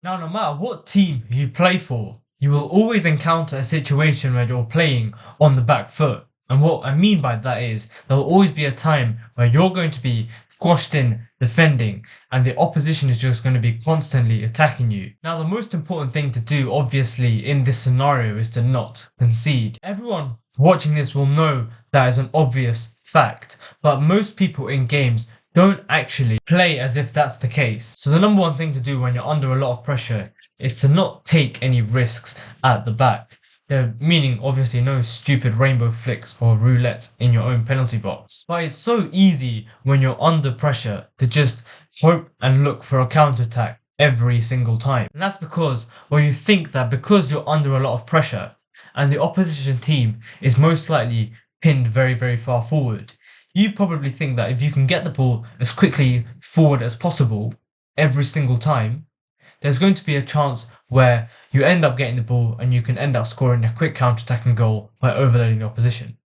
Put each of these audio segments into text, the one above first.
Now, no matter what team you play for, you will always encounter a situation where you're playing on the back foot. And what I mean by that is there'll always be a time where you're going to be squashed in defending and the opposition is just going to be constantly attacking you. Now, the most important thing to do, obviously, in this scenario is to not concede. Everyone watching this will know that is an obvious fact, but most people in games don't actually play as if that's the case. So the number one thing to do when you're under a lot of pressure is to not take any risks at the back. Meaning obviously no stupid rainbow flicks or roulettes in your own penalty box. But it's so easy when you're under pressure to just hope and look for a counter-attack every single time. And that's because, well, you think that because you're under a lot of pressure and the opposition team is most likely pinned very, very far forward, you probably think that if you can get the ball as quickly forward as possible every single time, there's going to be a chance where you end up getting the ball and you can end up scoring a quick counter-attacking goal by overloading the opposition.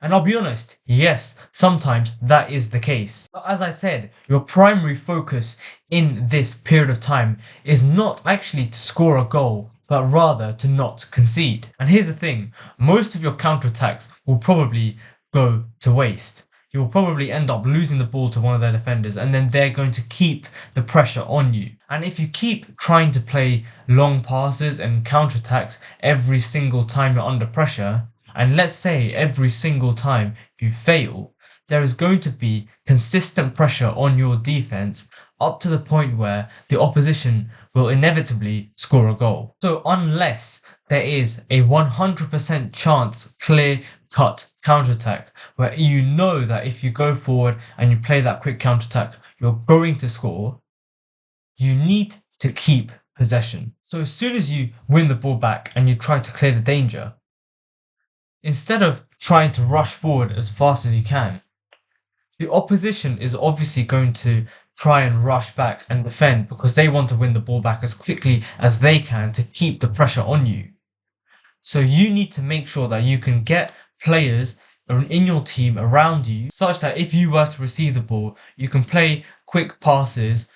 And I'll be honest, yes, sometimes that is the case. But as I said, your primary focus in this period of time is not actually to score a goal, but rather to not concede. And here's the thing, most of your counterattacks will probably go to waste. You'll probably end up losing the ball to one of their defenders and then they're going to keep the pressure on you. And if you keep trying to play long passes and counterattacks every single time you're under pressure, and let's say every single time you fail, there is going to be consistent pressure on your defense up to the point where the opposition will inevitably score a goal. So unless there is a 100% chance clear cut counterattack where you know that if you go forward and you play that quick counterattack, you're going to score, you need to keep possession. So as soon as you win the ball back and you try to clear the danger, instead of trying to rush forward as fast as you can, the opposition is obviously going to try and rush back and defend because they want to win the ball back as quickly as they can to keep the pressure on you. So you need to make sure that you can get players in your team around you such that if you were to receive the ball, you can play quick passes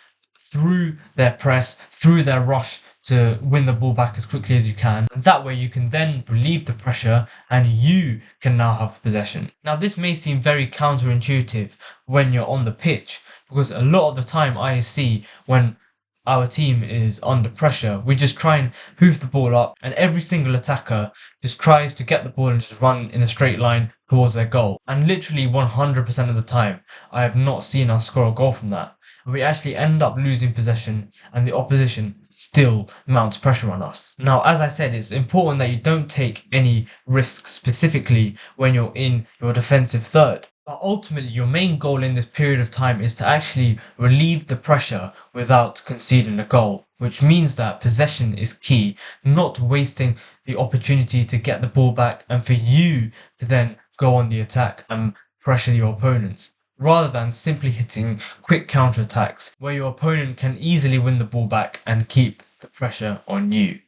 through their press, through their rush to win the ball back as quickly as you can. And that way you can then relieve the pressure and you can now have possession. Now this may seem very counterintuitive when you're on the pitch because a lot of the time I see when our team is under pressure, we just try and hoof the ball up and every single attacker just tries to get the ball and just run in a straight line towards their goal. And literally 100% of the time, I have not seen us score a goal from that. And we actually end up losing possession and the opposition still mounts pressure on us. Now, as I said, it's important that you don't take any risks specifically when you're in your defensive third. But ultimately, your main goal in this period of time is to actually relieve the pressure without conceding a goal, which means that possession is key, not wasting the opportunity to get the ball back and for you to then go on the attack and pressure your opponents, rather than simply hitting quick counterattacks where your opponent can easily win the ball back and keep the pressure on you.